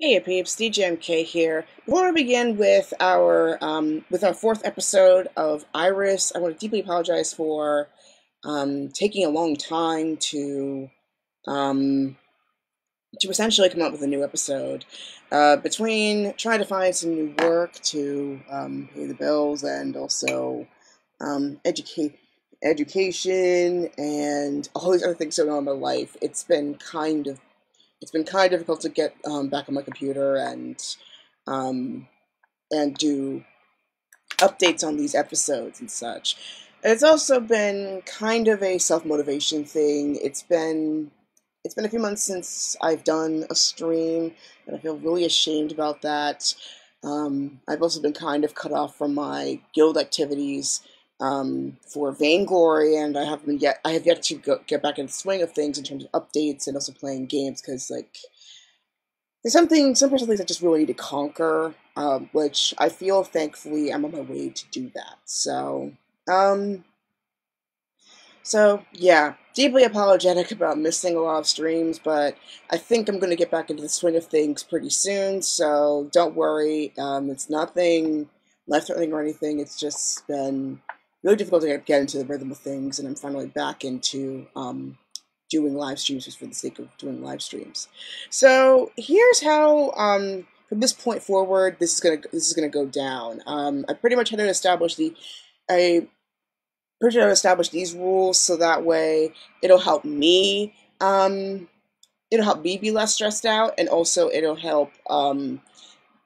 Hey peeps, DJMK here. Before we begin with our fourth episode of Iris, I want to deeply apologize for taking a long time um, to essentially come up with a new episode. Between trying to find some new work to pay the bills and also educate education and all these other things going on in my life, it's been kind of difficult to get back on my computer um, and do updates on these episodes and such. And it's also been kind of a self motivation thing. It's been a few months since I've done a stream, and I feel really ashamed about that. I've also been kind of cut off from my guild activities for Vainglory, and I have yet to get back in the swing of things in terms of updates and also playing games because there's some personal things I just really need to conquer, which I feel thankfully I'm on my way to do that. Um, so yeah, deeply apologetic about missing a lot of streams, but I think I'm gonna get back into the swing of things pretty soon. So don't worry, it's nothing life-threatening or anything. It's just been really difficult to get into the rhythm of things, and I'm finally back into doing live streams just for the sake of doing live streams. So here's how from this point forward this is gonna go down. I pretty much had to establish I pretty much establish these rules so that way it'll help me it'll help me be less stressed out, and also it'll help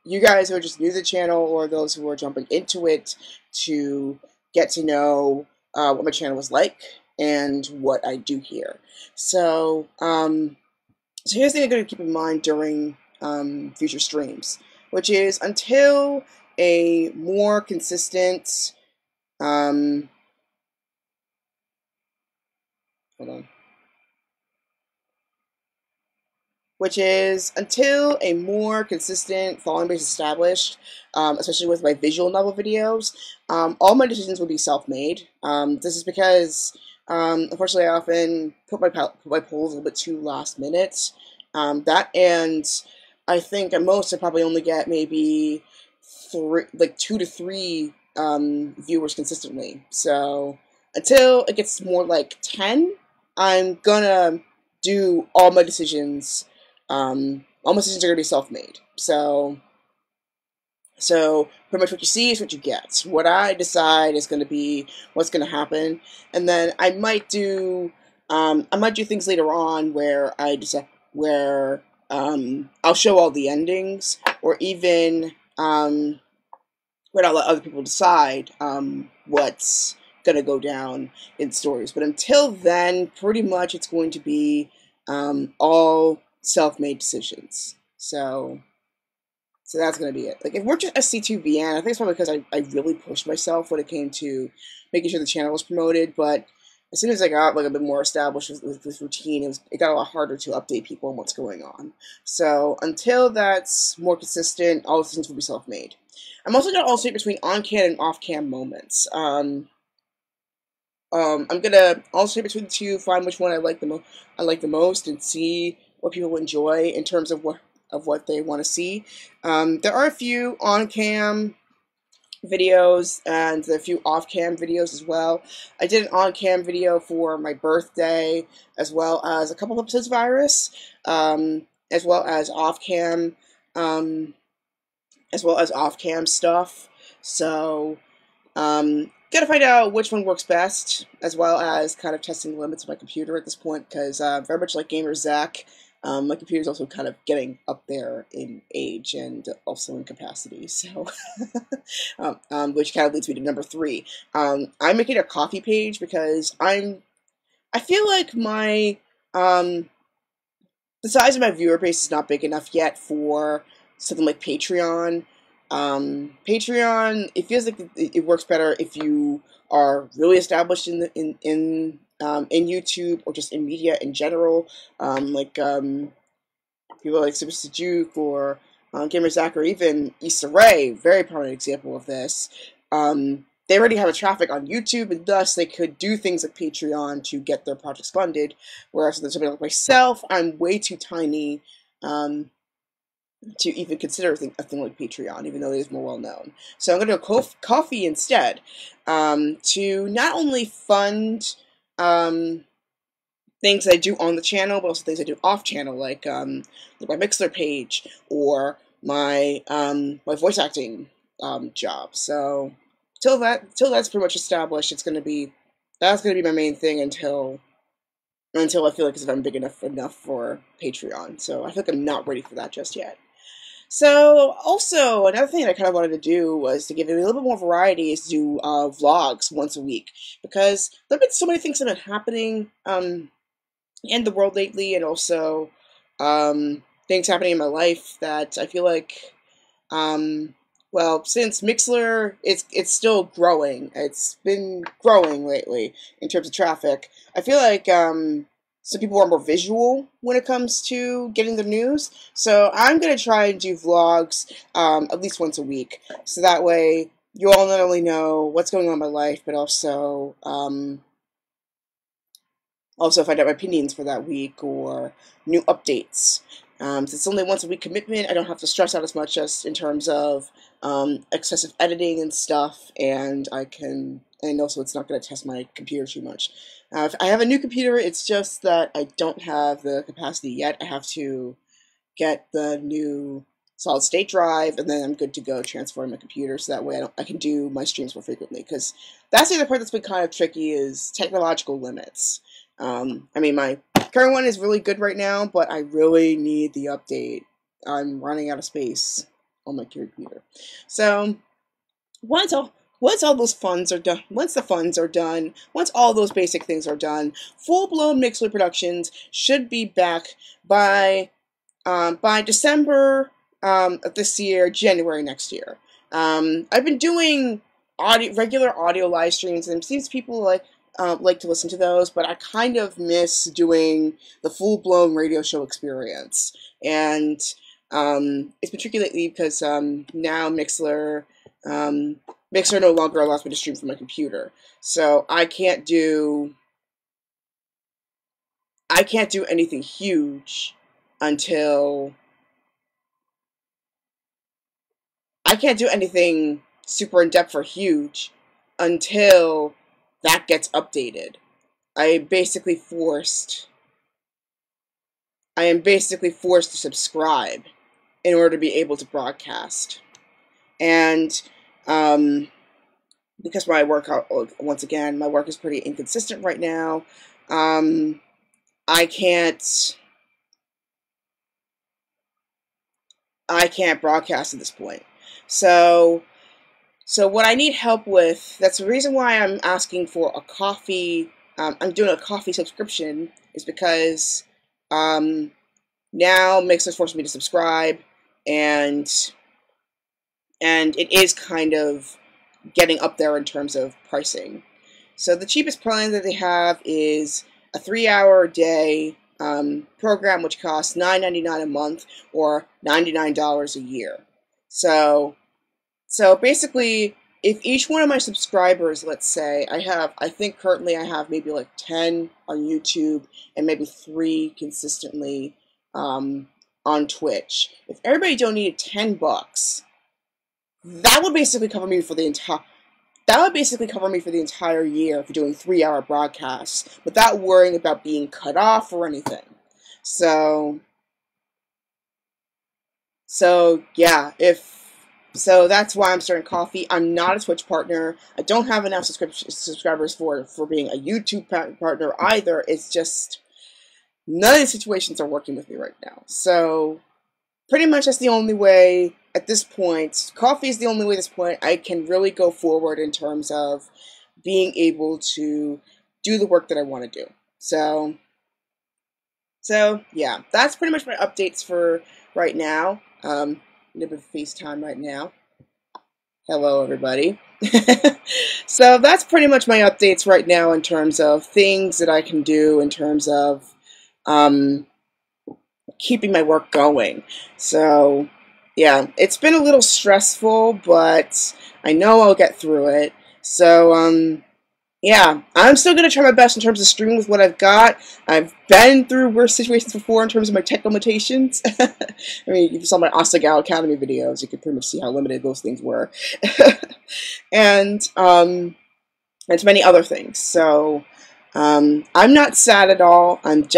you guys who are just new to the channel or those who are jumping into it to get to know what my channel is like and what I do here. So here's the thing I'm going to keep in mind during future streams, which is until a more consistent, hold on, which is until a more consistent following base is established, especially with my visual novel videos, all my decisions will be self-made. This is because, unfortunately, I often put my polls a little bit too last minute. That and I think at most I probably only get maybe two to three viewers consistently. So until it gets more like 10, I'm gonna do all my decisions are gonna be self-made. So pretty much what you see is what you get. What I decide is going to be what's going to happen, and then I might do things later on where I decide where I'll show all the endings, or even where I'll let other people decide what's going to go down in stories. But until then, pretty much it's going to be all self-made decisions. So that's going to be it. Like, if we're just SC2VN, I think it's probably because I really pushed myself when it came to making sure the channel was promoted, but as soon as I got like a bit more established with this routine, it got a lot harder to update people on what's going on. So until that's more consistent, all the decisions will be self-made. I'm also going to alternate between on-cam and off-cam moments. I'm going to alternate between the two, find which one I like the most, and see what people enjoy in terms of what they want to see. There are a few on-cam videos and a few off-cam videos as well. I did an on-cam video for my birthday, as well as a couple episodes of Iris, as well as off-cam, stuff. So, gotta find out which one works best, as well as kind of testing the limits of my computer at this point, because very much like Gamer Zach, my computer's also kind of getting up there in age and also in capacity, so which kind of leads me to number 3. I'm making a coffee page because I feel like the size of my viewer base is not big enough yet for something like Patreon. Patreon, it feels like it works better if you are really established in YouTube or just in media in general, people like Super Juke or Gamer Zach, or even Issa Rae, very prominent example of this. They already have a traffic on YouTube, and thus they could do things like Patreon to get their projects funded. Whereas with somebody like myself, I'm way too tiny. to even consider a thing like Patreon, even though it is more well known. So I'm going to do coffee instead, to not only fund things I do on the channel, but also things I do off channel, like my Mixler page or my my voice acting job. So till that's pretty much established, that's gonna be my main thing until I feel like I'm big enough for Patreon. So I feel like I'm not ready for that just yet. So, also, another thing I kind of wanted to do was to give it a little bit more variety is do vlogs once a week, because there have been so many things that have been happening in the world lately, and also things happening in my life that I feel like, well, since Mixler, it's still growing. It's been growing lately in terms of traffic. I feel like some people are more visual when it comes to getting the news. So I'm going to try and do vlogs at least once a week. So that way you all not only know what's going on in my life, but also find out my opinions for that week or new updates. Since it's only once a week commitment, I don't have to stress out as much as in terms of excessive editing and stuff, and also it's not going to test my computer too much. I have a new computer, it's just that I don't have the capacity yet. I have to get the new solid state drive, and then I'm good to go transferring my computer, so that way I can do my streams more frequently, because that's the other part that's been kind of tricky is technological limits. I mean, my current one is really good right now, but I really need the update. I'm running out of space on my computer. So once all those funds are done, once all those basic things are done, full-blown Mixler Productions should be back by December of this year, January next year. I've been doing regular audio live streams, and it seems people like to listen to those, but I kind of miss doing the full-blown radio show experience. And it's been tricky lately because now Mixler no longer allows me to stream from my computer, so I can't do anything huge until I can't do anything super in-depth or huge until that gets updated. I am basically forced to subscribe in order to be able to broadcast. And because my work, once again, my work is pretty inconsistent right now, I can't broadcast at this point. So what I need help with, that's the reason why I'm asking for a coffee, I'm doing a coffee subscription, is because now Mixer's forcing me to subscribe, and it is kind of getting up there in terms of pricing. So the cheapest plan that they have is a 3-hour a day program, which costs $9.99 a month or $99 a year. So basically, if each one of my subscribers, let's say, I think currently I have maybe like 10 on YouTube and maybe 3 consistently on Twitch. If everybody donated $10, that would basically cover me for the entire year for doing 3-hour broadcasts without worrying about being cut off or anything. So yeah, so that's why I'm starting coffee. I'm not a Twitch partner. I don't have enough subscribers for being a YouTube partner either. It's just none of the situations are working with me right now. So pretty much that's the only way at this point. Coffee is the only way at this point I can really go forward in terms of being able to do the work that I want to do. So yeah, that's pretty much my updates for right now. A little bit of FaceTime right now. Hello, everybody. So that's pretty much my updates right now in terms of things that I can do in terms of keeping my work going. So yeah, it's been a little stressful, but I know I'll get through it. So yeah, I'm still going to try my best in terms of streaming with what I've got. I've been through worse situations before in terms of my tech limitations. I mean, if you saw my Osagal Academy videos, you could pretty much see how limited those things were. And to many other things. So, I'm not sad at all. I'm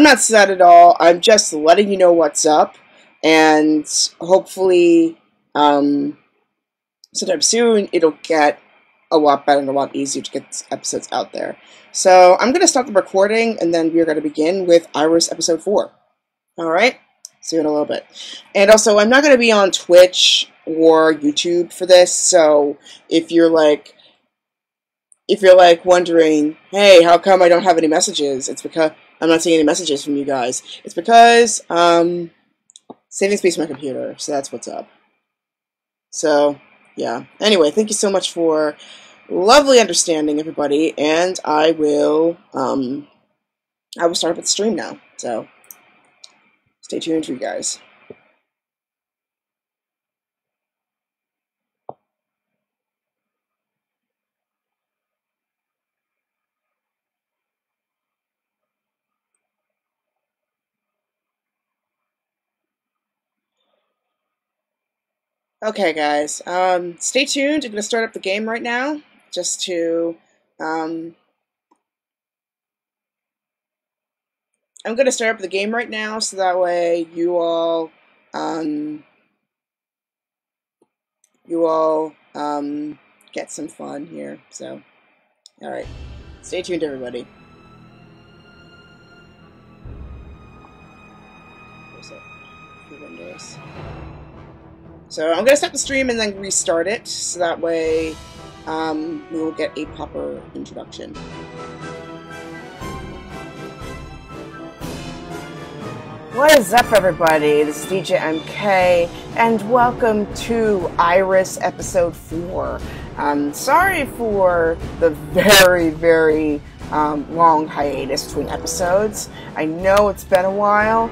not sad at all. I'm just letting you know what's up. And hopefully, sometime soon, it'll get a lot better and a lot easier to get episodes out there. So I'm going to stop the recording, and then we're going to begin with Airis episode 4. Alright? See you in a little bit. And also, I'm not going to be on Twitch or YouTube for this, so if you're like wondering, hey, how come I don't have any messages? It's because I'm not seeing any messages from you guys. It's because, saving space on my computer, so that's what's up. So, yeah. Anyway, thank you so much for lovely understanding, everybody, and I will start up with the stream now. So, stay tuned for you guys. Okay, guys, stay tuned. I'm going to start up the game right now, just to, I'm going to start up the game right now, so that way you all get some fun here, so, alright, stay tuned, everybody. Where's it? Windows. So I'm going to stop the stream and then restart it, so that way we will get a proper introduction. What is up, everybody? This is DJ MK, and welcome to Airis episode 4. Sorry for the very, very long hiatus between episodes. I know it's been a while,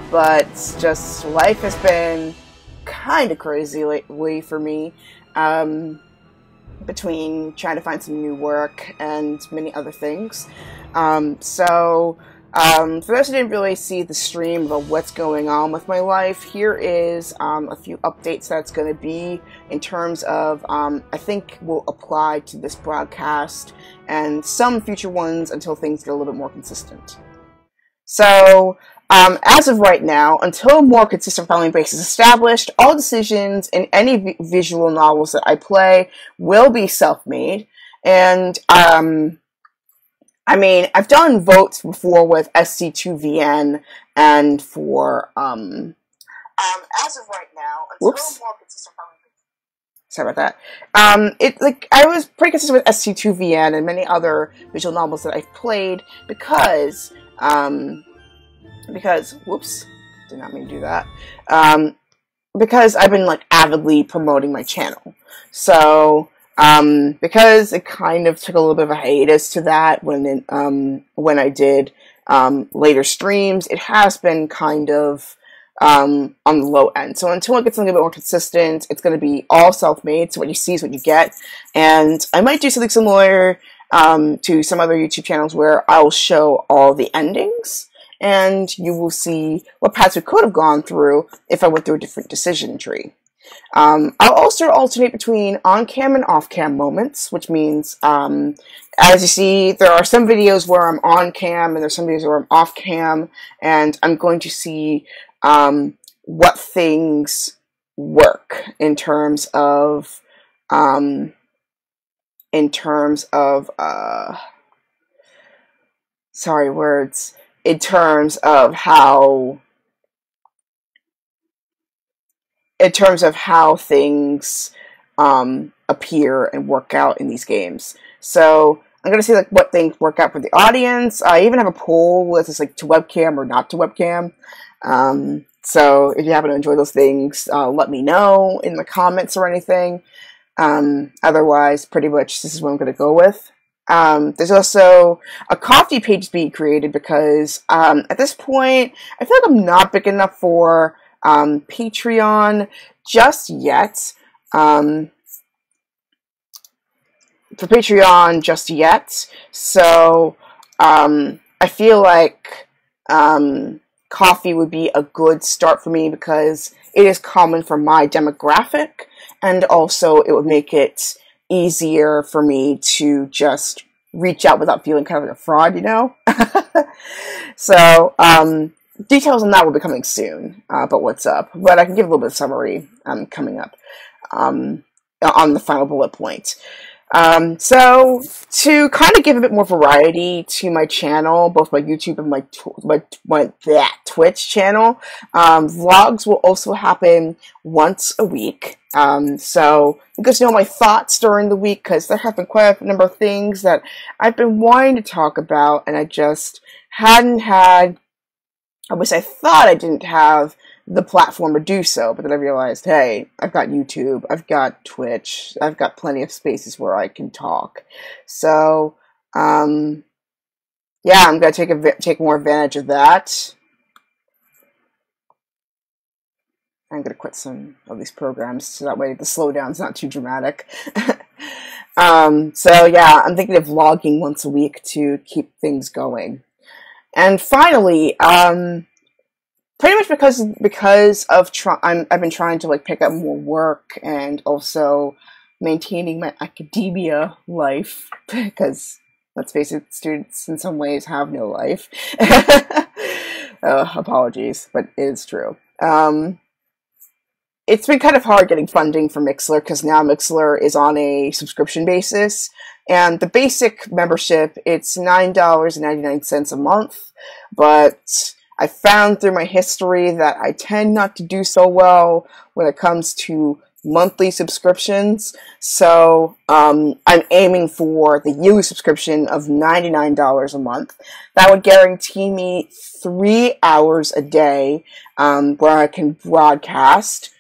but just life has been kind of crazy lately for me, between trying to find some new work and many other things. For those who didn't really see the stream about what's going on with my life, here is a few updates that's going to be in terms of, I think will apply to this broadcast and some future ones until things get a little bit more consistent. So, as of right now, until a more consistent filing base is established, all decisions in any visual novels that I play will be self-made. And, I mean, I've done votes before with SC2VN and for, as of right now, until a more consistent filing base. Sorry about that. I was pretty consistent with SC2VN and many other visual novels that I've played because, whoops, did not mean to do that, because I've been, like, avidly promoting my channel. So, because it kind of took a little bit of a hiatus to that when I did, later streams, it has been kind of, on the low end. So until it gets a little bit more consistent, it's going to be all self-made, so what you see is what you get. And I might do something similar, to some other YouTube channels where I'll show all the endings, and you will see what paths we could have gone through if I went through a different decision tree. I'll also alternate between on-cam and off-cam moments, which means, as you see, there are some videos where I'm on-cam and there's some videos where I'm off-cam, and I'm going to see what things work in terms of sorry, words. In terms of how things appear and work out in these games. So I'm gonna see like what things work out for the audience. I even have a poll with it's like to webcam or not to webcam. So if you happen to enjoy those things, let me know in the comments or anything. Otherwise, pretty much this is what I'm gonna go with. There's also a coffee page being created because at this point I feel like I'm not big enough for Patreon just yet. for Patreon just yet. So I feel like coffee would be a good start for me because it is common for my demographic, and also it would make it easier for me to just reach out without feeling kind of like a fraud, you know? So, details on that will be coming soon, but what's up. But I can give a little bit of summary coming up on the final bullet point. So to kind of give a bit more variety to my channel, both my YouTube and my Twitch channel, vlogs will also happen once a week. So you guys know my thoughts during the week, because there have been quite a number of things that I've been wanting to talk about, and I just hadn't had, I thought I didn't have the platform to do so, but then I realized, hey, I've got YouTube, I've got Twitch, I've got plenty of spaces where I can talk. So, yeah, I'm gonna take more advantage of that. I'm gonna quit some of these programs so that way the slowdown's not too dramatic. So yeah, I'm thinking of vlogging once a week to keep things going. And finally, pretty much because of I've been trying to like pick up more work and also maintaining my academia life, because let's face it, students in some ways have no life. Apologies, but it is true. It's been kind of hard getting funding for Mixlr, because now Mixlr is on a subscription basis, and the basic membership, it's $9.99 a month, but I found through my history that I tend not to do so well when it comes to monthly subscriptions. So I'm aiming for the yearly subscription of $99 a month. That would guarantee me 3 hours a day where I can broadcast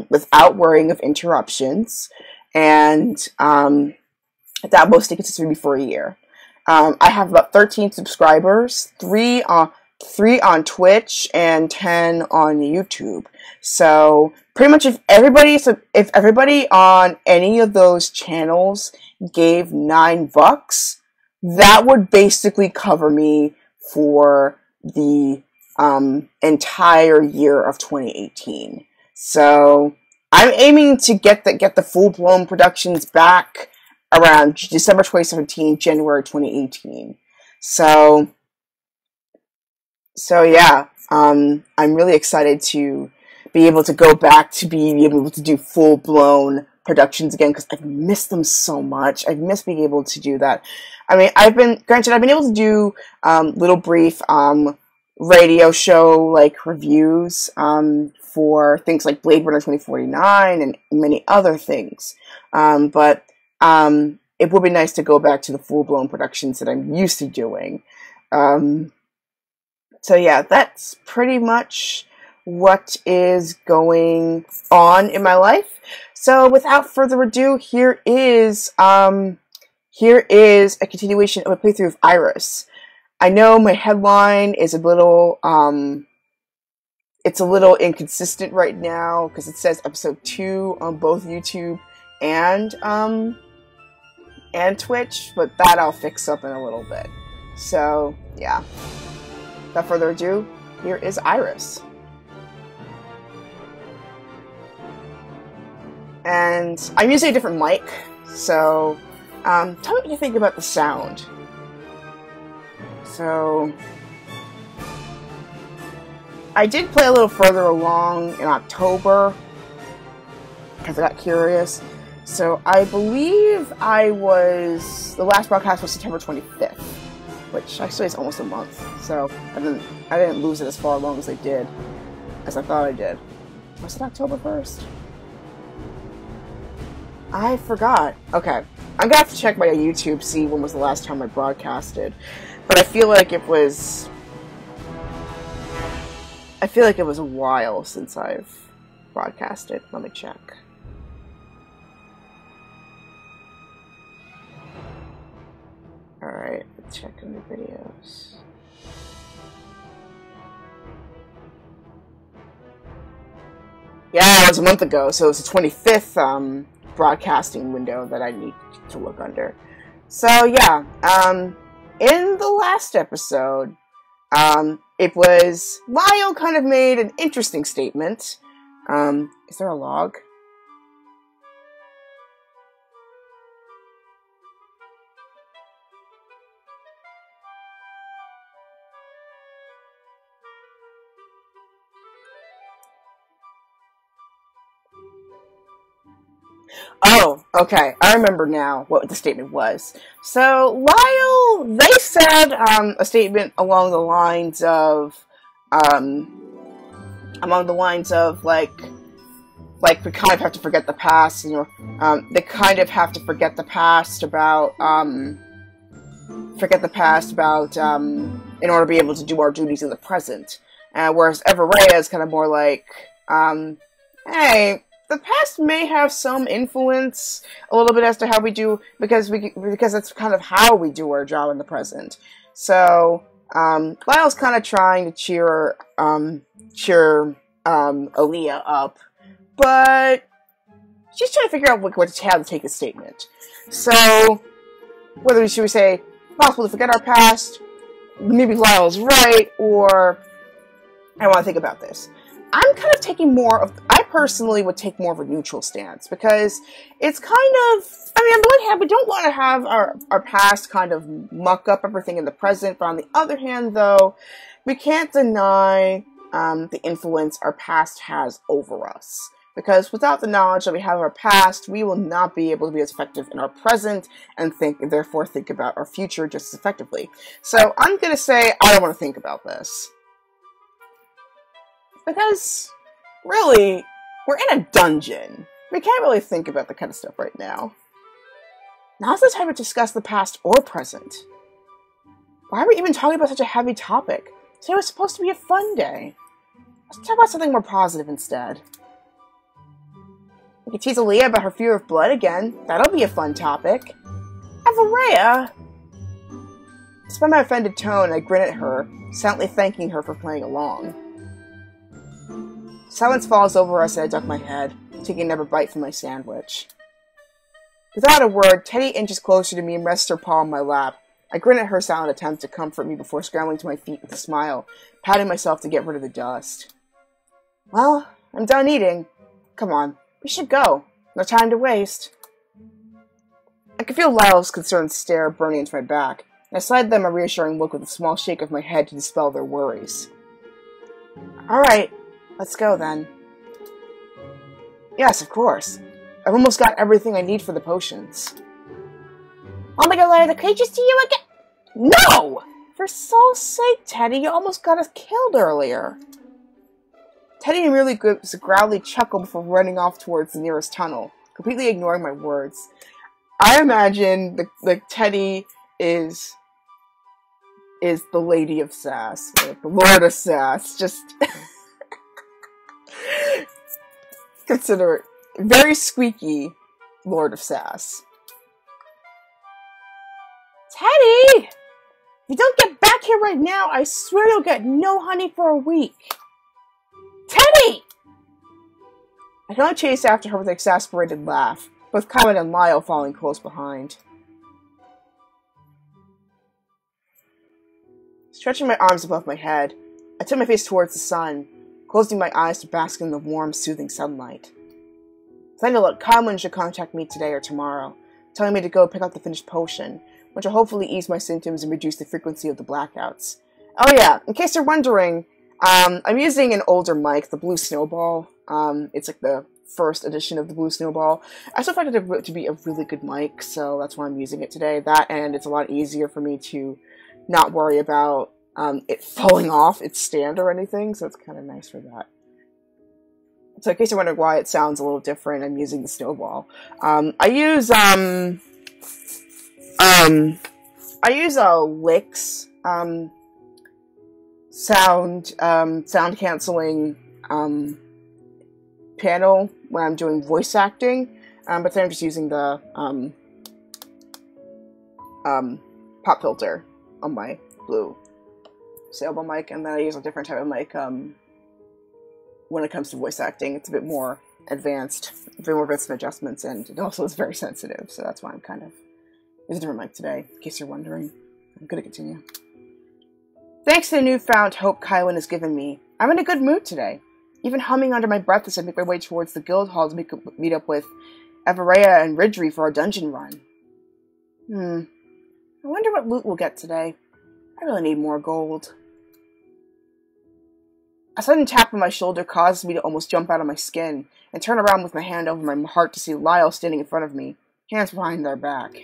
without worrying of interruptions. And that will stay consistent with me for a year. I have about 13 subscribers, 3 on Twitch and 10 on YouTube. So pretty much if everybody on any of those channels gave $9, that would basically cover me for the entire year of 2018. So I'm aiming to get the full-blown productions back around December 2017, January 2018. So yeah, I'm really excited to be able to go back to being able to do full-blown productions again, because I've missed them so much. I've missed being able to do that. I mean, I've been able to do little brief radio show like reviews for things like Blade Runner 2049 and many other things. But it would be nice to go back to the full-blown productions that I'm used to doing. So yeah, that's pretty much what is going on in my life. So without further ado, here is a continuation of a playthrough of Airis. I know my headline is a little it's a little inconsistent right now because it says episode 2 on both YouTube and Twitch, but that I'll fix up in a little bit. So yeah. Without further ado, here is Airis. And I'm using a different mic, so tell me what you think about the sound. So I did play a little further along in October because I got curious. So I believe the last broadcast was September 25th. Which actually is almost a month, so I didn't lose it as far along as I thought I did. Was it October 1st? I forgot. Okay, I'm gonna have to check my YouTube, see when was the last time I broadcasted. But I feel like it was a while since I've broadcasted. Let me check. Alright, let's check on the videos. Yeah, it was a month ago, so it was the 25th broadcasting window that I need to look under. So yeah, in the last episode, it was Lyle kind of made an interesting statement. Is there a log? Oh, okay. I remember now what the statement was. So, Lyle, they said a statement along the lines of, like we kind of have to forget the past. They kind of have to forget the past about, in order to be able to do our duties in the present. Whereas Everea is kind of more like, hey, the past may have some influence a little bit as to how we do, because that's kind of how we do our job in the present. So, Lyle's kind of trying to cheer Aaliyah up, but she's trying to figure out how to take the statement. So, should we say, possible to forget our past, maybe Lyle's right, or I want to think about this. I'm kind of I personally would take more of a neutral stance, because it's kind of, on the one hand, we don't want to have our past kind of muck up everything in the present, but on the other hand, though, we can't deny the influence our past has over us. Because without the knowledge that we have of our past, we will not be able to be as effective in our present, and therefore think about our future just as effectively. So I'm going to say I don't want to think about this. Because, really, we're in a dungeon. We can't really think about that kind of stuff right now. Now's the time to discuss the past or present. Why are we even talking about such a heavy topic? Today was supposed to be a fun day. Let's talk about something more positive instead. We could tease Aaliyah about her fear of blood again. That'll be a fun topic. Everea! Despite my offended tone, I grin at her, silently thanking her for playing along. Silence falls over us and I duck my head, taking another bite from my sandwich. Without a word, Teddy inches closer to me and rests her paw on my lap. I grin at her silent attempt to comfort me before scrambling to my feet with a smile, patting myself to get rid of the dust. Well, I'm done eating. Come on, we should go. No time to waste. I could feel Lyle's concerned stare burning into my back, and I slid them a reassuring look with a small shake of my head to dispel their worries. Alright. Let's go, then. Yes, of course. I've almost got everything I need for the potions. Want me to lure the creatures to you again? No! For soul's sake, Teddy, you almost got us killed earlier. Teddy merely gives a growly chuckle before running off towards the nearest tunnel, completely ignoring my words. I imagine the Teddy is the Lady of Sass, like the Lord of Sass, just... Consider it very squeaky Lord of Sass. Teddy! If you don't get back here right now, I swear you'll get no honey for a week. Teddy! I can only chase after her with an exasperated laugh, both Comet and Lyle following close behind. Stretching my arms above my head, I turned my face towards the sun, closing my eyes to bask in the warm, soothing sunlight. Planning to let Conlon should contact me today or tomorrow, telling me to go pick up the finished potion, which will hopefully ease my symptoms and reduce the frequency of the blackouts. Oh yeah, in case you're wondering, I'm using an older mic, the Blue Snowball. It's like the first edition of the Blue Snowball. I still find it to be a really good mic, so that's why I'm using it today. That, and it's a lot easier for me to not worry about it falling off its stand or anything, so it's kind of nice for that. So in case you're wondering why it sounds a little different, I'm using the Snowball. I use a Lix sound canceling panel when I'm doing voice acting, but then I'm just using the pop filter on my Blue Snowball mic, and then I use a different type of mic when it comes to voice acting. It's a bit more advanced, very more advanced adjustments, and it also is very sensitive, so that's why I'm kind of using a different mic today, in case you're wondering. I'm gonna continue. Thanks to the newfound hope Kylan has given me, I'm in a good mood today, even humming under my breath as I make my way towards the guild hall to meet up with Everea and Ridri for our dungeon run. I wonder what loot we'll get today. I really need more gold. A sudden tap on my shoulder causes me to almost jump out of my skin and turn around with my hand over my heart to see Lyle standing in front of me, hands behind their back.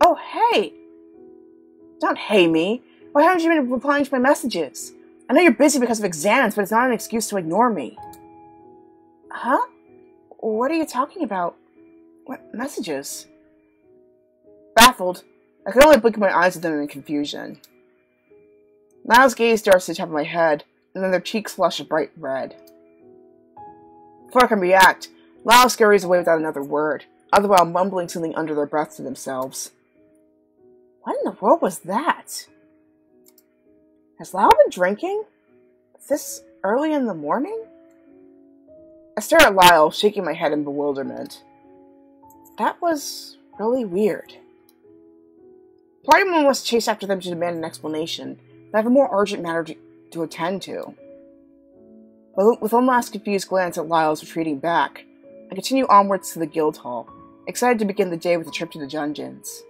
Oh, hey! Don't hey me. Why haven't you been replying to my messages? I know you're busy because of exams, but it's not an excuse to ignore me. Huh? What are you talking about? What messages? Baffled, I could only blink my eyes at them in confusion. Lyle's gaze darts to the top of my head, and then their cheeks flush a bright red. Before I can react, Lyle scurries away without another word, all the while mumbling something under their breath to themselves. What in the world was that? Has Lyle been drinking? This early in the morning? I stare at Lyle, shaking my head in bewilderment. That was really weird. Part of me wants to chase after them to demand an explanation, but I have a more urgent matter to attend to. But with one last confused glance at Lyle's retreating back, I continue onwards to the guild hall, excited to begin the day with a trip to the dungeons.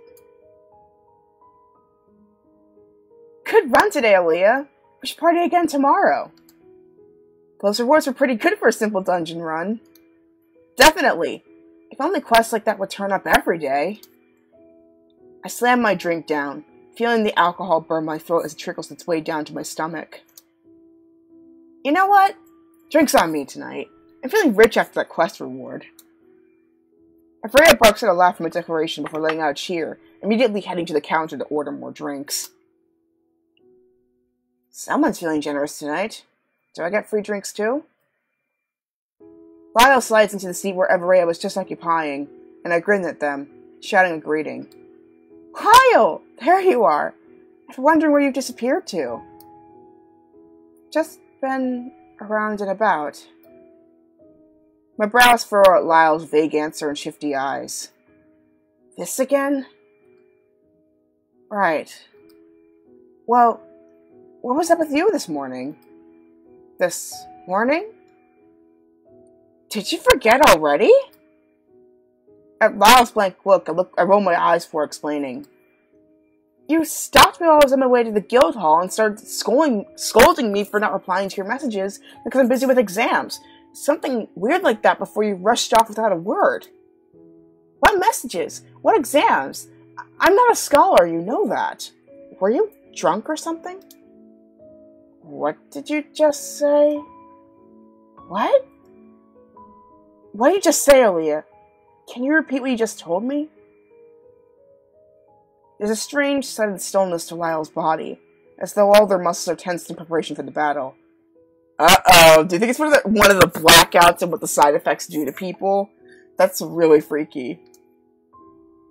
Good run today, Aaliyah. We should party again tomorrow. Those rewards were pretty good for a simple dungeon run. Definitely. If only quests like that would turn up every day. I slam my drink down, feeling the alcohol burn my throat as it trickles its way down to my stomach. You know what? Drink's on me tonight. I'm feeling rich after that quest reward. Freya barks at a laugh from a declaration before letting out a cheer, immediately heading to the counter to order more drinks. Someone's feeling generous tonight. Do I get free drinks too? Lyle slides into the seat where Everea was just occupying, and I grin at them, shouting a greeting. Lyle! There you are! I'm wondering where you've disappeared to. Just been around and about. My brows furrow at Lyle's vague answer and shifty eyes. This again? Right. Well, what was up with you this morning? This morning? Did you forget already? At Lyle's blank look, I roll my eyes before explaining. You stopped me while I was on my way to the guild hall and started scolding me for not replying to your messages because I'm busy with exams. Something weird like that before you rushed off without a word. What messages? What exams? I'm not a scholar, you know that. Were you drunk or something? What did you just say? What? What did you just say, Aaliyah? Can you repeat what you just told me? There's a strange sudden stillness to Lyle's body, as though all their muscles are tensed in preparation for the battle. Uh-oh, do you think it's one of the blackouts and what the side effects do to people? That's really freaky.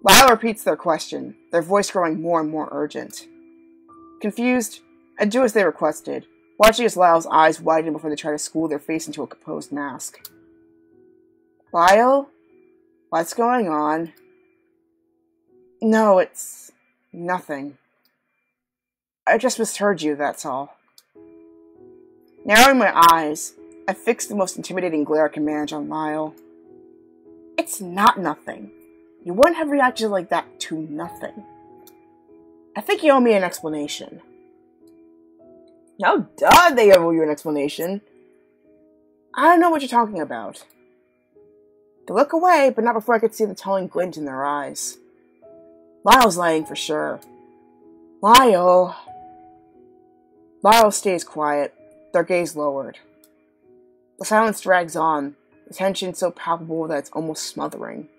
Lyle repeats their question, their voice growing more and more urgent. Confused, I do as they requested, watching as Lyle's eyes widen before they try to school their face into a composed mask. Lyle? What's going on? No, it's nothing. I just misheard you, that's all. Narrowing my eyes, I fix the most intimidating glare I can manage on Lyle. It's not nothing. You wouldn't have reacted like that to nothing. I think you owe me an explanation. No, duh, they owe you an explanation. I don't know what you're talking about. They look away, but not before I could see the telling glint in their eyes. Lyle's lying for sure. Lyle stays quiet, their gaze lowered. The silence drags on, the tension so palpable that it's almost smothering.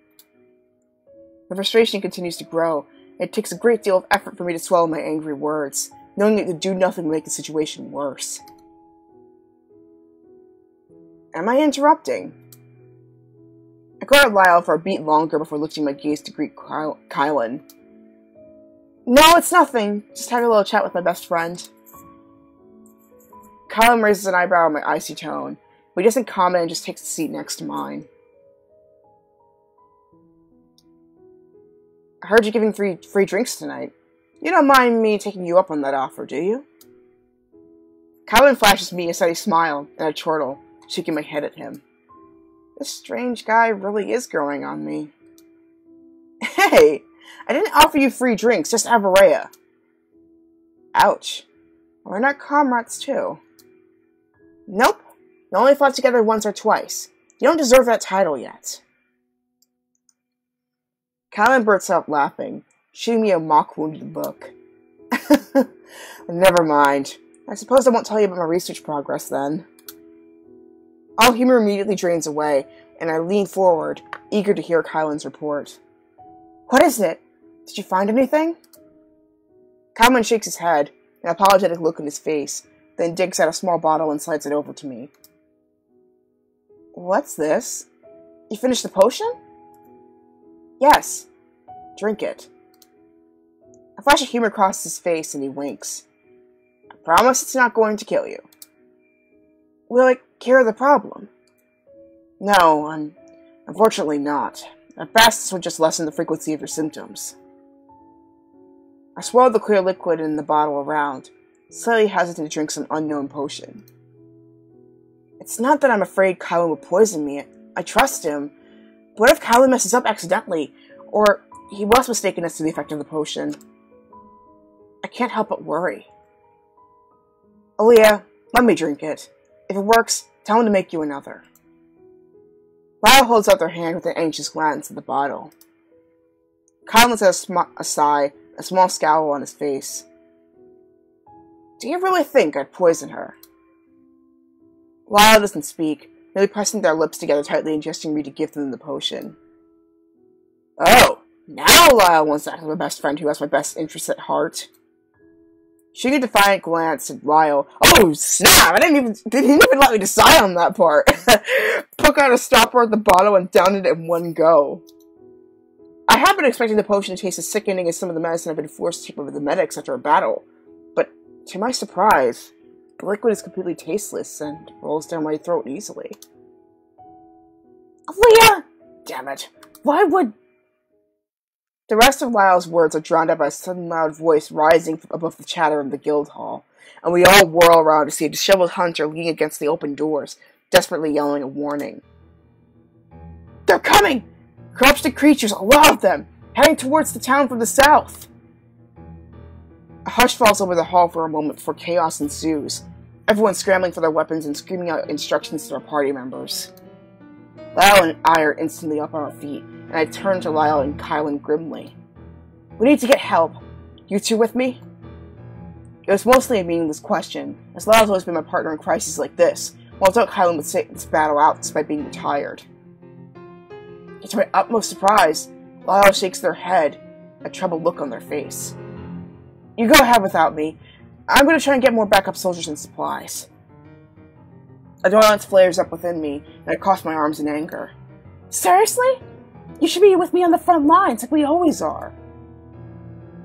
The frustration continues to grow, and it takes a great deal of effort for me to swallow my angry words, knowing that to do nothing will make the situation worse. Am I interrupting? I glared at Lyle for a beat longer before lifting my gaze to greet Kylan. No, it's nothing. Just having a little chat with my best friend. Kylan raises an eyebrow in my icy tone, but he doesn't comment and just takes the seat next to mine. I heard you're giving free drinks tonight. You don't mind me taking you up on that offer, do you? Kylan flashes me a steady smile and a chortle, shaking my head at him. This strange guy really is growing on me. Hey, I didn't offer you free drinks, just Avarea. Ouch. We're not comrades too. Nope. We only fought together once or twice. You don't deserve that title yet. Kylan bursts out laughing, shooting me a mock-wounded look. Never mind. I suppose I won't tell you about my research progress then. All humor immediately drains away, and I lean forward, eager to hear Kylan's report. What is it? Did you find anything? Kylan shakes his head, an apologetic look on his face, then digs out a small bottle and slides it over to me. What's this? You finished the potion? Yes. Drink it. A flash of humor crosses his face and he winks. I promise it's not going to kill you. Will it cure the problem? No, unfortunately not. At best, this would just lessen the frequency of your symptoms. I swallowed the clear liquid in the bottle around, slightly hesitant to drink some unknown potion. It's not that I'm afraid Kylan will poison me. I trust him. But what if Kylan messes up accidentally? Or he was mistaken as to the effect of the potion? I can't help but worry. Aaliyah, let me drink it. If it works, tell him to make you another. Lyle holds out their hand with an anxious glance at the bottle. Kylan lets out a sigh, a small scowl on his face. Do you really think I'd poison her? Lyle doesn't speak, merely pressing their lips together tightly and gesturing me to give them the potion. Oh, now Lyle wants to act like my best friend who has my best interests at heart. Shooting a defiant glance at Lyle. Oh, snap! Didn't even let me decide on that part. Took out a stopper at the bottle and downed it in one go. I had been expecting the potion to taste as sickening as some of the medicine I've been forced to take over the medics after a battle. But, to my surprise, the liquid is completely tasteless and rolls down my throat easily. Aaliyah! Damn it. Why would... The rest of Lyle's words are drowned out by a sudden loud voice rising above the chatter of the guild hall, and we all whirl around to see a disheveled hunter leaning against the open doors, desperately yelling a warning. They're coming! Corrupted creatures, a lot of them, heading towards the town from the south! A hush falls over the hall for a moment before chaos ensues, everyone scrambling for their weapons and screaming out instructions to their party members. Lyle and I are instantly up on our feet, and I turn to Lyle and Kylan grimly. We need to get help. You two with me? It was mostly a meaningless question, as Lyle's always been my partner in crises like this, while I thought Kylan would sit this battle out despite being retired. To my utmost surprise, Lyle shakes their head, a troubled look on their face. You go ahead without me. I'm going to try and get more backup soldiers and supplies. Adorance flares up within me, and I cross my arms in anger. Seriously? You should be with me on the front lines, like we always are.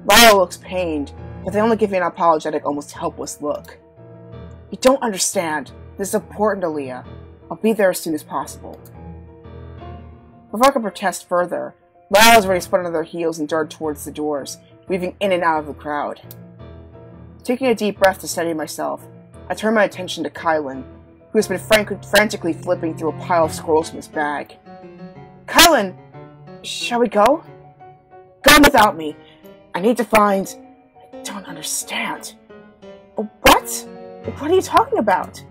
Lyle looks pained, but they only give me an apologetic, almost helpless look. You don't understand. This is important, Aaliyah. I'll be there as soon as possible. Before I can protest further, Lyle has already spun on their heels and darted towards the doors, weaving in and out of the crowd. Taking a deep breath to steady myself, I turn my attention to Kylan, who has been frantically flipping through a pile of scrolls from his bag. Kylan! Shall we go? Go without me. I need to find... I don't understand. What? What are you talking about?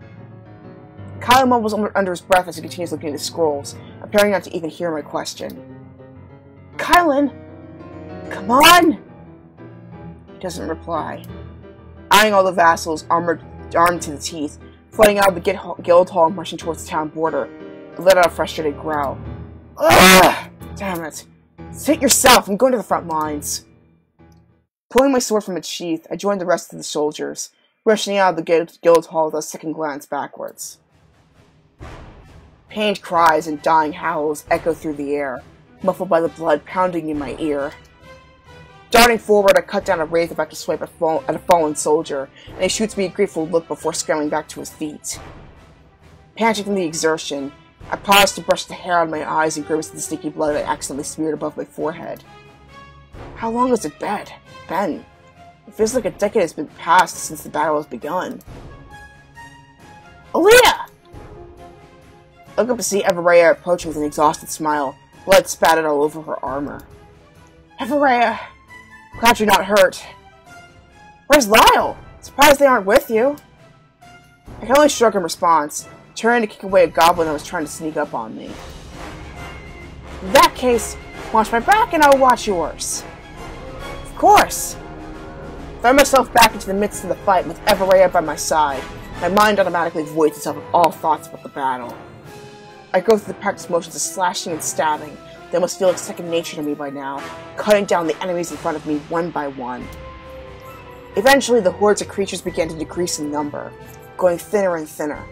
Kylan mumbles under his breath as he continues looking at his scrolls, appearing not to even hear my question. Kylan! Come on! He doesn't reply. Eyeing all the vassals, armed to the teeth, flooding out of the guild hall and rushing towards the town border, I let out a frustrated growl. Ugh! Damn it. Sit yourself, I'm going to the front lines. Pulling my sword from its sheath, I joined the rest of the soldiers, rushing out of the guild hall with a second glance backwards. Pained cries and dying howls echo through the air, muffled by the blood pounding in my ear. Darting forward, I cut down a wraith about to swipe at a fallen soldier, and he shoots me a grateful look before scrambling back to his feet. Panting from the exertion, I paused to brush the hair out of my eyes and grimaced at the sticky blood I accidentally smeared above my forehead. How long has it been? It feels like a decade has been passed since the battle has begun. Aaliyah! I look up to see Everaya approaching with an exhausted smile, blood spattered all over her armor. Everaya! Glad you're not hurt. Where's Lyle? Surprised they aren't with you. I can only shrug in response, turning to kick away a goblin that was trying to sneak up on me. In that case, watch my back and I'll watch yours. Of course. I throw myself back into the midst of the fight with Everaya by my side. My mind automatically voids itself of all thoughts about the battle. I go through the practice motions of slashing and stabbing. They must feel like second nature to me by now, cutting down the enemies in front of me one by one. Eventually, the hordes of creatures began to decrease in number, going thinner and thinner.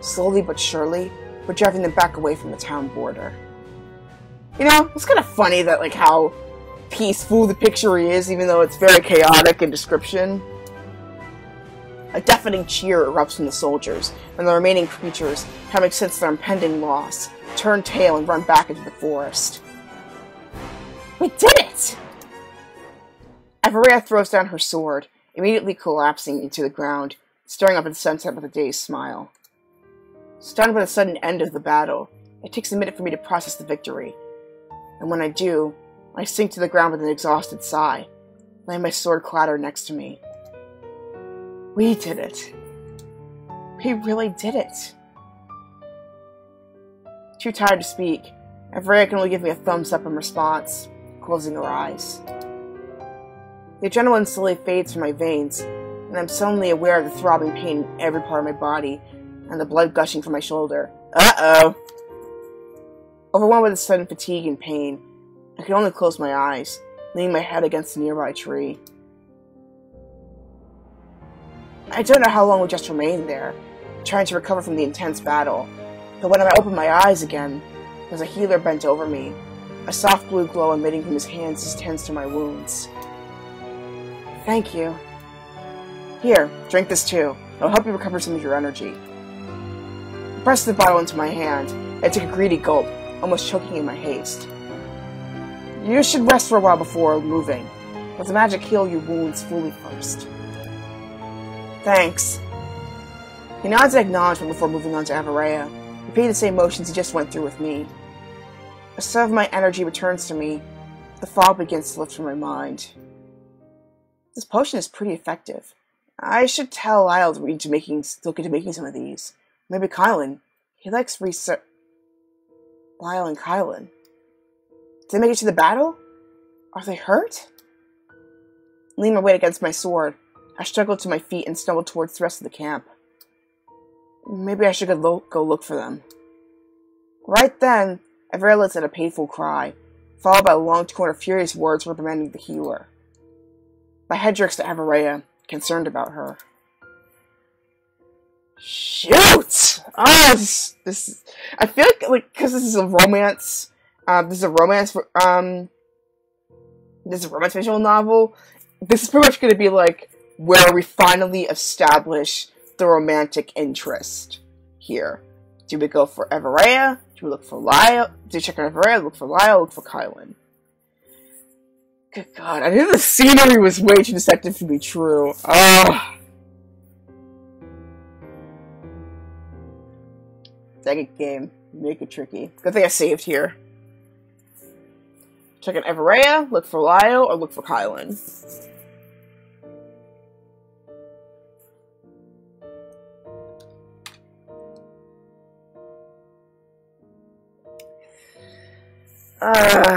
Slowly but surely, we're driving them back away from the town border. You know, it's kind of funny that, like, how peaceful the picture is, even though it's very chaotic in description. A deafening cheer erupts from the soldiers, and the remaining creatures, having sensed their impending loss, turn tail and run back into the forest. We did it! Everaya throws down her sword, immediately collapsing into the ground, staring up at the sunset with a dazed smile. Stunned by the sudden end of the battle, it takes a minute for me to process the victory, and when I do, I sink to the ground with an exhausted sigh, letting my sword clatter next to me. We did it. We really did it. Too tired to speak, Everaya can only give me a thumbs up in response, closing her eyes. The adrenaline slowly fades from my veins, and I'm suddenly aware of the throbbing pain in every part of my body, and the blood gushing from my shoulder. Uh-oh! Overwhelmed with sudden fatigue and pain, I could only close my eyes, leaning my head against a nearby tree. I don't know how long we just remained there, trying to recover from the intense battle, but when I opened my eyes again, there was a healer bent over me, a soft blue glow emitting from his hands as he tends to my wounds. Thank you. Here, drink this too. It'll help you recover some of your energy. I pressed the bottle into my hand, and I took a greedy gulp, almost choking in my haste. You should rest for a while before moving. Let the magic heal your wounds fully first. Thanks. He nods in acknowledgement before moving on to Everaya, repeating the same motions he just went through with me. As some of my energy returns to me, the fog begins to lift from my mind. This potion is pretty effective. I should tell Lyle to look into making some of these. Maybe Kylan. He likes research. Lyle and Kylan. Did they make it to the battle? Are they hurt? Leaning my weight against my sword, I struggled to my feet and stumbled towards the rest of the camp. Maybe I should go look for them. Right then, Everaya lets out a painful cry, followed by a long torrent of furious words reprimanding the healer. My head jerks to Everaya, concerned about her. Shoot! Oh, this I feel like, because this is a romance, this is a romance visual novel, this is pretty much going to be, like, where we finally establish the romantic interest here. Do we go for Everaya? Do we look for Lyle? Do we check on Everaya? Look for Lyle? Look for Kylan? Good God, I knew the scenery was way too deceptive to be true. Oh. Second game. Make it tricky. Good thing I saved here. Check on Everaya, look for Lyle, or look for Kylan.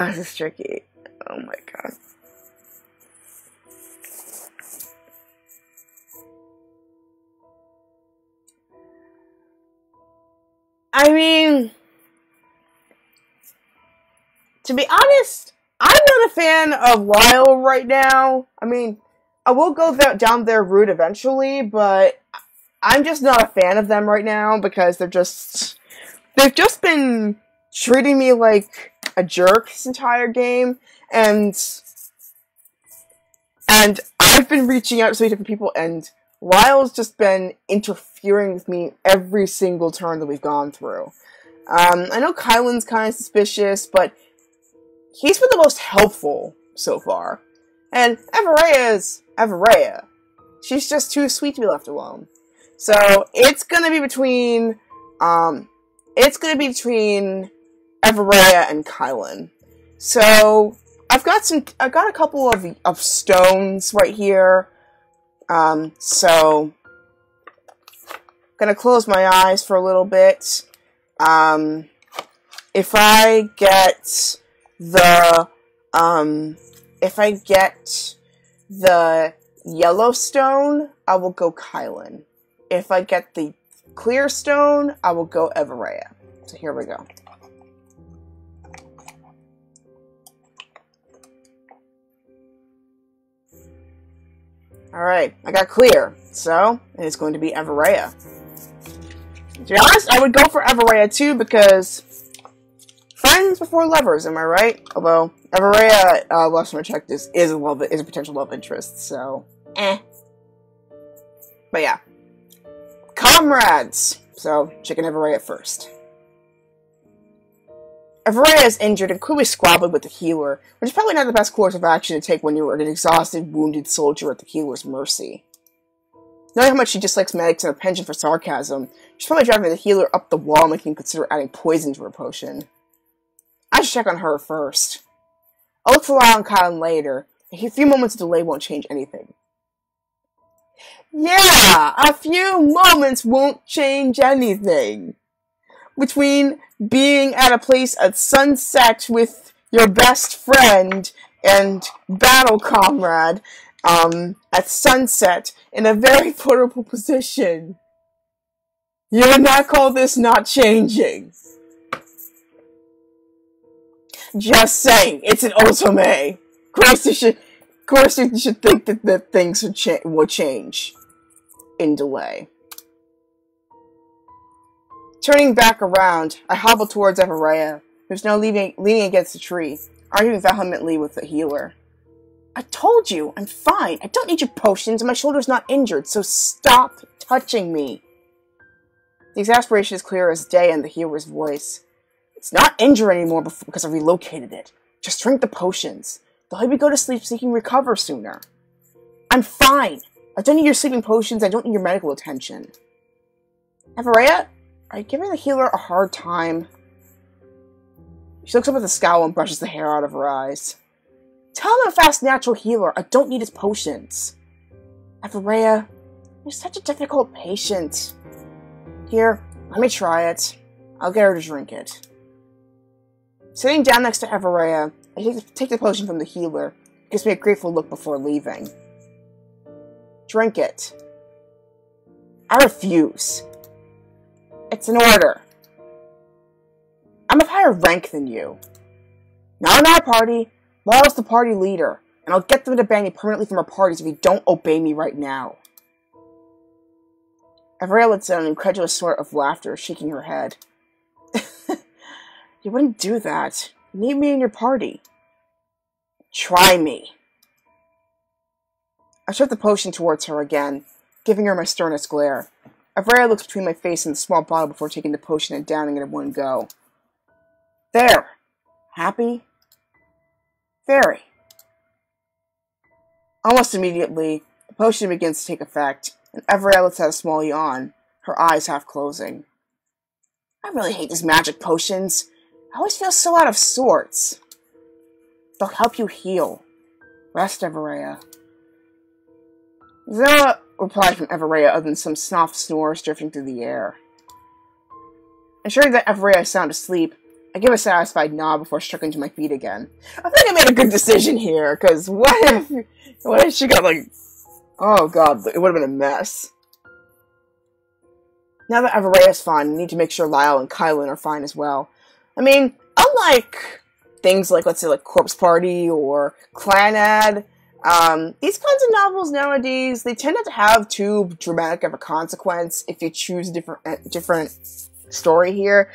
This is tricky. Oh my God. I mean, to be honest, I'm not a fan of Lyle right now. I mean, I will go down their route eventually, but I'm just not a fan of them right now because they've just been treating me like a jerk this entire game, and I've been reaching out to so many different people, and Lyle's just been interfering with me every single turn that we've gone through. I know Kylan's kind of suspicious, but he's been the most helpful so far. And Everea's Everea. She's just too sweet to be left alone. So it's gonna be between Everea and Kylan. So I've got a couple of stones right here. So gonna close my eyes for a little bit. If I get the yellow stone, I will go Kylan. If I get the clear stone, I will go Everea. So here we go. Alright, I got clear. So, it's going to be Everea. To be honest, I would go for Everea too, because friends before lovers, am I right? Although, Everea, last time I checked, is a potential love interest, so, But yeah. Comrades! So, checking Everea first. Everea is injured and quickly squabbling with the healer, which is probably not the best course of action to take when you are an exhausted, wounded soldier at the healer's mercy. Knowing how much she dislikes medics and her penchant for sarcasm, she's probably driving the healer up the wall, making him consider adding poison to her potion. I should check on her first. I'll look for Lyle and Kylan later. A few moments of delay won't change anything. Yeah, a few moments won't change anything. Between being at a place at sunset with your best friend and battle comrade, at sunset in a very vulnerable position. You would not call this not changing. Just saying, it's an otome. Of course you should think that things will change in delay. Turning back around, I hobble towards Everea, who's now leaning against the tree, arguing vehemently with the healer. I told you, I'm fine. I don't need your potions, and my shoulder's not injured, so stop touching me. The exasperation is clear as day in the healer's voice. It's not injured anymore because I relocated it. Just drink the potions. They'll help you go to sleep so you can recover sooner. I'm fine. I don't need your sleeping potions. I don't need your medical attention. Everea? Are you giving the healer a hard time? She looks up with a scowl and brushes the hair out of her eyes. Tell him I'm a fast natural healer. I don't need his potions. Everea, you're such a difficult patient. Here, let me try it. I'll get her to drink it. Sitting down next to Everea, I take the potion from the healer. It gives me a grateful look before leaving. Drink it. I refuse. It's an order. I'm of higher rank than you. Not in our party. Lyle's the party leader, and I'll get them to ban you permanently from our parties if you don't obey me right now. Everea lets out an incredulous sort of laughter, shaking her head. You wouldn't do that. You need me in your party. Try me. I shove the potion towards her again, giving her my sternest glare. Everea looks between my face and the small bottle before taking the potion and downing it in one go. There. Happy? Very. Almost immediately, the potion begins to take effect, and Everea lets out a small yawn, her eyes half closing. I really hate these magic potions. I always feel so out of sorts. They'll help you heal. Rest, Everea. There's no reply from Everea other than some soft snores drifting through the air. Ensuring that Everea is sound asleep, I give a satisfied nod before struggling to my feet again. I think I made a good decision here, because what if she got like... Oh god, it would have been a mess. Now that Everea is fine, we need to make sure Lyle and Kylan are fine as well. I mean, unlike things like, let's say, like Corpse Party or Clanad, these kinds of novels nowadays, they tend not to have too dramatic of a consequence if you choose a different story here,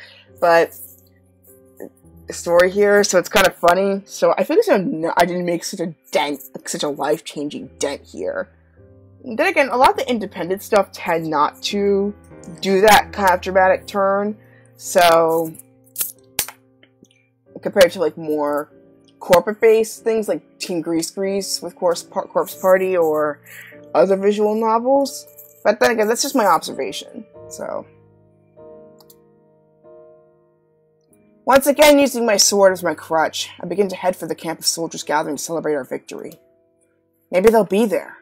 so it's kind of funny. So I think I didn't make such a life-changing dent here. Then again, a lot of the independent stuff tend not to do that kind of dramatic turn. So, compared to like more corporate-based things like Teen Grease with Corpse Party or other visual novels. But then again, that's just my observation. So, once again, using my sword as my crutch, I begin to head for the camp of soldiers gathering to celebrate our victory. Maybe they'll be there.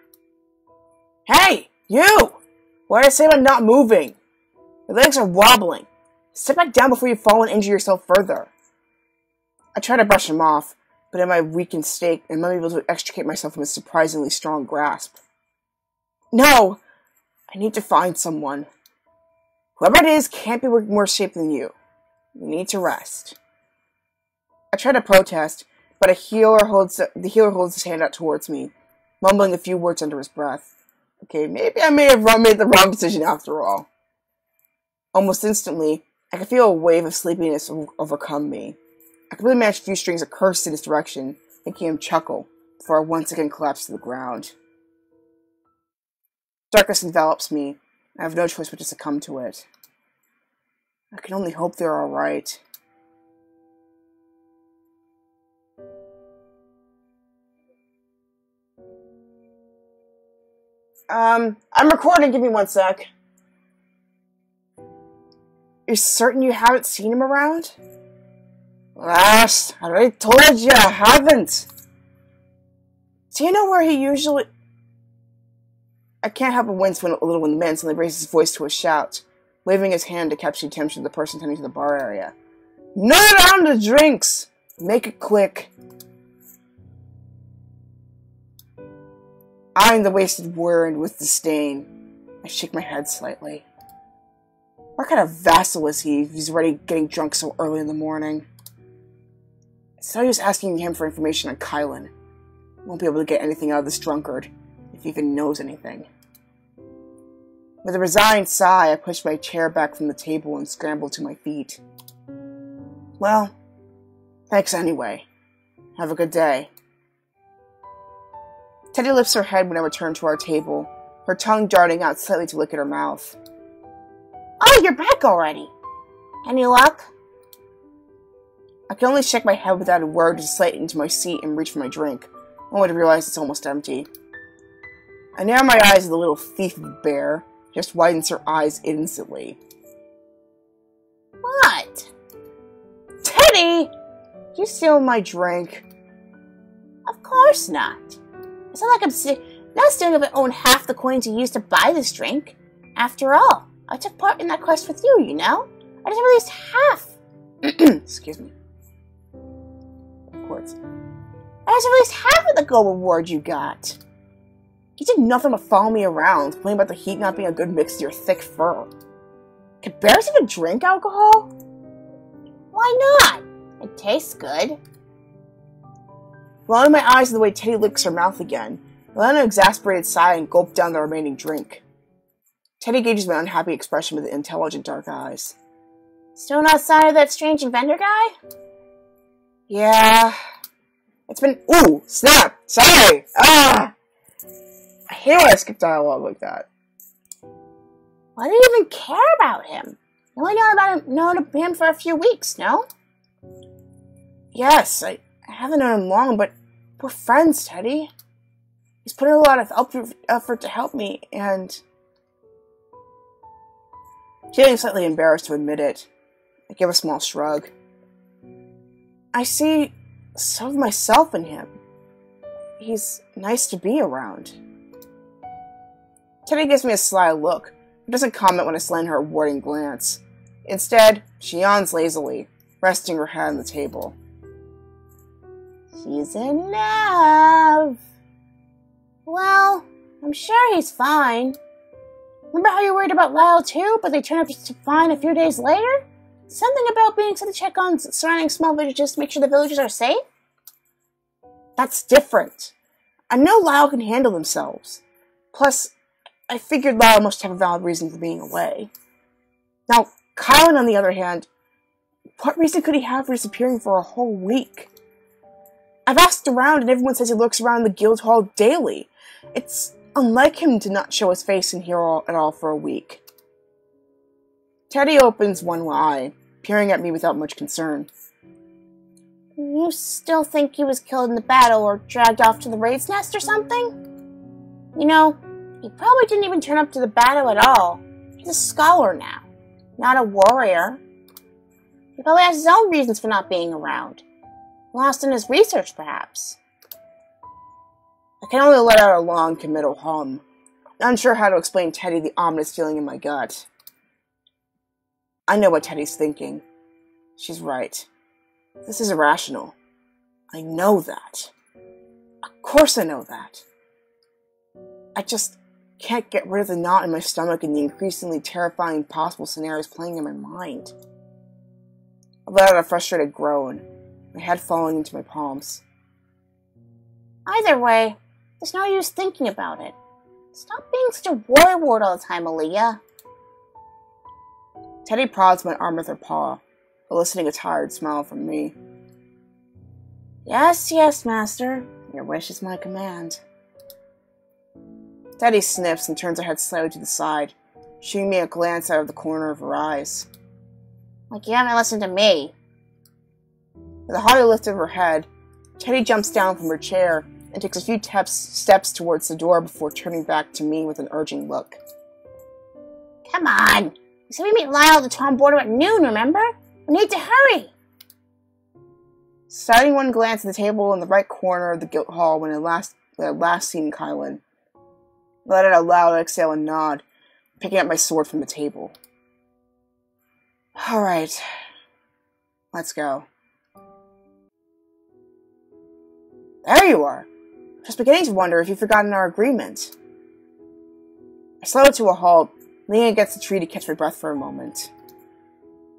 Hey, you! What did I say about not moving? Your legs are wobbling. Sit back down before you fall and injure yourself further. I try to brush him off, but in my weakened state, I'm unable to extricate myself from his surprisingly strong grasp. No! I need to find someone. Whoever it is can't be in worse shape than you. You need to rest. I try to protest, but the healer holds his hand out towards me, mumbling a few words under his breath. Okay, maybe I may have made the wrong decision after all. Almost instantly, I could feel a wave of sleepiness overcome me. I completely matched a few strings of curse in his direction, making him chuckle, before I once again collapsed to the ground. Darkness envelops me. I have no choice but to succumb to it. I can only hope they're alright. I'm recording, give me 1 sec. You're certain you haven't seen him around? Last, I already told you I haven't. Do you know where he usually... I can't help but wince a little when the man suddenly raises his voice to a shout, waving his hand to capture the attention of the person tending to the bar area. None around the drinks! Make it quick. Eyeing the wasted warrior with disdain, I shake my head slightly. What kind of vassal is he if he's already getting drunk so early in the morning? It's no use asking him for information on Kylan. Won't be able to get anything out of this drunkard, if he even knows anything. With a resigned sigh, I pushed my chair back from the table and scrambled to my feet. Well, thanks anyway. Have a good day. Teddy lifts her head when I return to our table, her tongue darting out slightly to lick at her mouth. Oh, you're back already. Any luck? I can only shake my head without a word to slide into my seat and reach for my drink, only to realize it's almost empty. I narrow my eyes at the little thief of a bear, just widens her eyes instantly. What? Teddy! You steal my drink? Of course not. It's not like I'm not stealing if I own half the coins you used to buy this drink. After all, I took part in that quest with you, you know? I deserve at least half. Excuse me. Of course. I deserve at least half of the gold reward you got. You did nothing but follow me around, complaining about the heat not being a good mix to your thick fur. Can bears even drink alcohol? Why not? It tastes good. Rolling my eyes at the way Teddy licks her mouth again, I let an exasperated sigh and gulped down the remaining drink. Teddy gauges my unhappy expression with intelligent dark eyes. Still not signed of that strange inventor guy? Yeah. It's been... Ooh! Snap! Sorry! Ah! I hate when I skip dialogue like that. Why do you even care about him? You only known him for a few weeks, no? Yes, I haven't known him long, but we're friends, Teddy. He's putting a lot of effort to help me, and... Feeling slightly embarrassed to admit it, I give a small shrug. I see some of myself in him. He's nice to be around. Teddy gives me a sly look, but doesn't comment when I slant her a warning glance. Instead, she yawns lazily, resting her head on the table. He's in love. Well, I'm sure he's fine. Remember how you worried about Lyle too, but they turned up just fine a few days later? Something about being sent to check on surrounding small villages to make sure the villagers are safe? That's different. I know Lyle can handle themselves. Plus, I figured Lyle must have a valid reason for being away. Now, Kylan, on the other hand, what reason could he have for disappearing for a whole week? I've asked around and everyone says he lurks around the guild hall daily. It's unlike him to not show his face in here at all for a week. Teddy opens one eye, peering at me without much concern. You still think he was killed in the battle or dragged off to the raid's nest or something? You know, he probably didn't even turn up to the battle at all. He's a scholar now, not a warrior. He probably has his own reasons for not being around. Lost in his research, perhaps. I can only let out a long, committal hum, unsure how to explain Teddy the ominous feeling in my gut. I know what Teddy's thinking. She's right. This is irrational. I know that. Of course I know that. I just can't get rid of the knot in my stomach and the increasingly terrifying possible scenarios playing in my mind. I let out a frustrated groan, my head falling into my palms. Either way, there's no use thinking about it. Stop being such a worrywart all the time, Aaliyah. Teddy prods my arm with her paw, eliciting a tired smile from me. Yes, yes, master. Your wish is my command. Teddy sniffs and turns her head slightly to the side, shooting me a glance out of the corner of her eyes. Like you haven't listened to me. With a haughty lift of her head, Teddy jumps down from her chair and takes a few steps towards the door before turning back to me with an urging look. Come on. You said we meet Lyle at the town border at noon, remember? We need to hurry. Sighting one glance at the table in the right corner of the guild hall when I had last seen Kylan, I let out a loud exhale and nod, picking up my sword from the table. All right, let's go. There you are. Just beginning to wonder if you've forgotten our agreement. I slowed to a halt, leaning against the tree to catch my breath for a moment.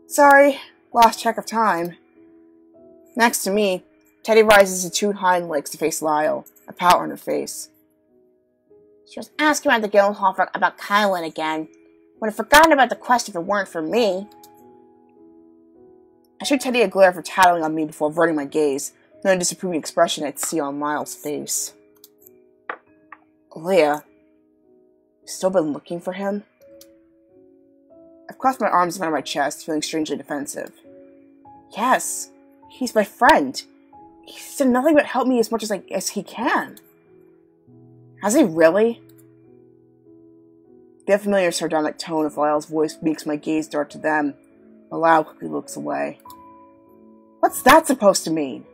Sorry, lost track of time. Next to me, Teddy rises to two hind legs to face Lyle, a pout on her face. She was asking about the Guildhall about Kylan again. Would have forgotten about the quest if it weren't for me. I showed Teddy a glare for tattling on me before averting my gaze, knowing the disapproving expression I'd see on Miles' face. Aaliyah, you still been looking for him? I've crossed my arms around my chest, feeling strangely defensive. Yes, he's my friend. He's done nothing but help me as much as he can. Has he really? The familiar sardonic tone of Lyle's voice makes my gaze dart to them, while Lyle quickly looks away. What's that supposed to mean?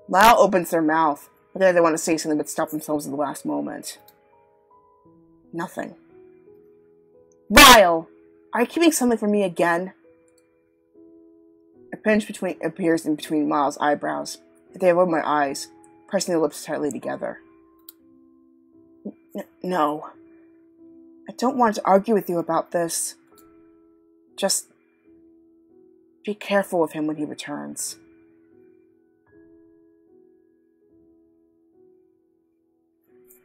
Lyle opens their mouth, looking like they want to say something but stop themselves at the last moment. Nothing. Lyle! Are you keeping something from me again? A pinch appears in between Lyle's eyebrows, but they avoid my eyes, pressing their lips tightly together. No. I don't want to argue with you about this. Just be careful of him when he returns.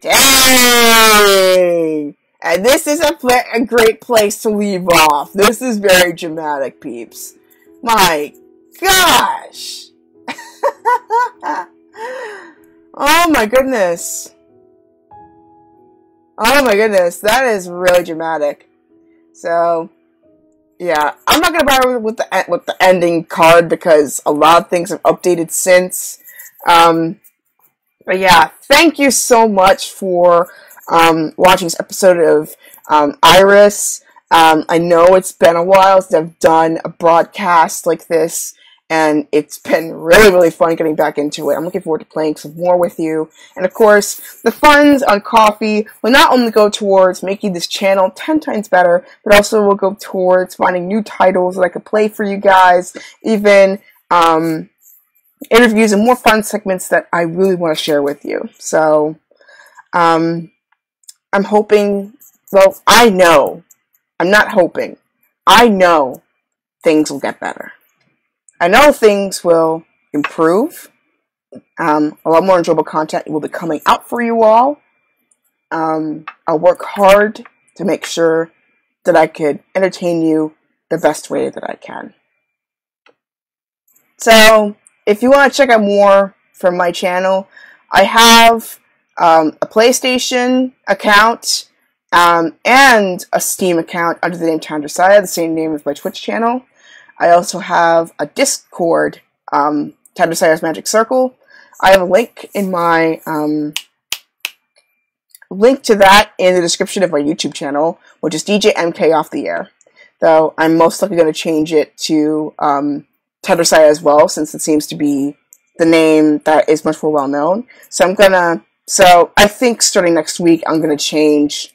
Dang! And this is a great place to leave off. This is very dramatic, peeps. My gosh! Oh my goodness. Oh my goodness, that is really dramatic. So, yeah, I'm not gonna bother with the ending card because a lot of things have updated since. But yeah, thank you so much for watching this episode of Airis. I know it's been a while since I've done a broadcast like this, and it's been really, really fun getting back into it. I'm looking forward to playing some more with you. And of course, the funds on Ko-fi will not only go towards making this channel 10 times better, but also will go towards finding new titles that I could play for you guys, even interviews and more fun segments that I really want to share with you. So, I'm hoping, well, I know, I'm not hoping, I know things will get better. I know things will improve. A lot more enjoyable content will be coming out for you all. I'll work hard to make sure that I could entertain you the best way that I can. So, if you want to check out more from my channel, I have a PlayStation account, and a Steam account under the name Tandrasaya, the same name as my Twitch channel. I also have a Discord, Tandrasaya's Magic Circle. I have a link in my link to that in the description of my YouTube channel, which is DJ MK Off the Air. Though I'm most likely going to change it to Tandrasaya as well, since it seems to be the name that is much more well known. So I think starting next week I'm gonna change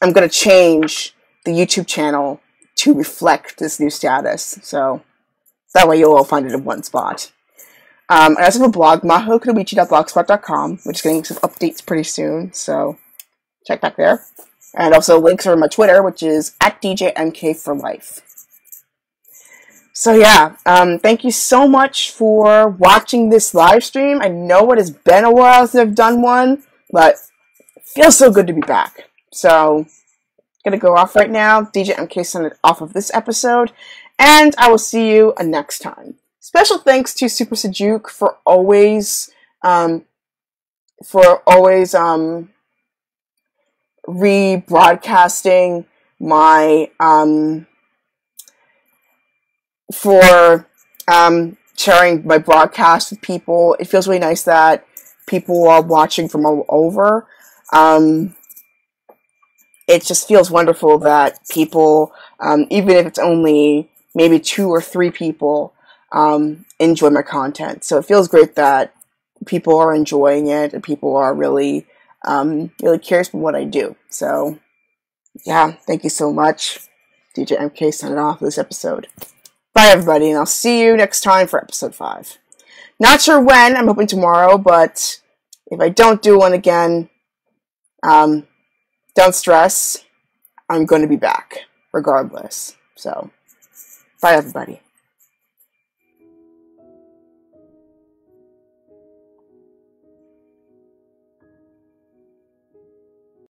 the YouTube channel to reflect this new status. So that way you'll all find it in one spot. I also have a blog, mahokunoichi.blogspot.com, which is getting some updates pretty soon, so check back there. And also links are in my Twitter, which is @DJMKForLife. So yeah, thank you so much for watching this live stream. I know it has been a while since I've done one, but it feels so good to be back. So, gonna go off right now. DJ MK sent it off of this episode, and I will see you next time. Special thanks to Super Sejuk for always rebroadcasting my for sharing my broadcast with people. It feels really nice that people are watching from all over. It just feels wonderful that people, even if it's only maybe 2 or 3 people, enjoy my content. So it feels great that people are enjoying it and people are really curious about what I do. So yeah, thank you so much. DJ MK signing off this episode. Bye everybody, and I'll see you next time for episode 5. Not sure when, I'm hoping tomorrow, but if I don't do one again, don't stress. I'm going to be back, regardless. So, bye everybody.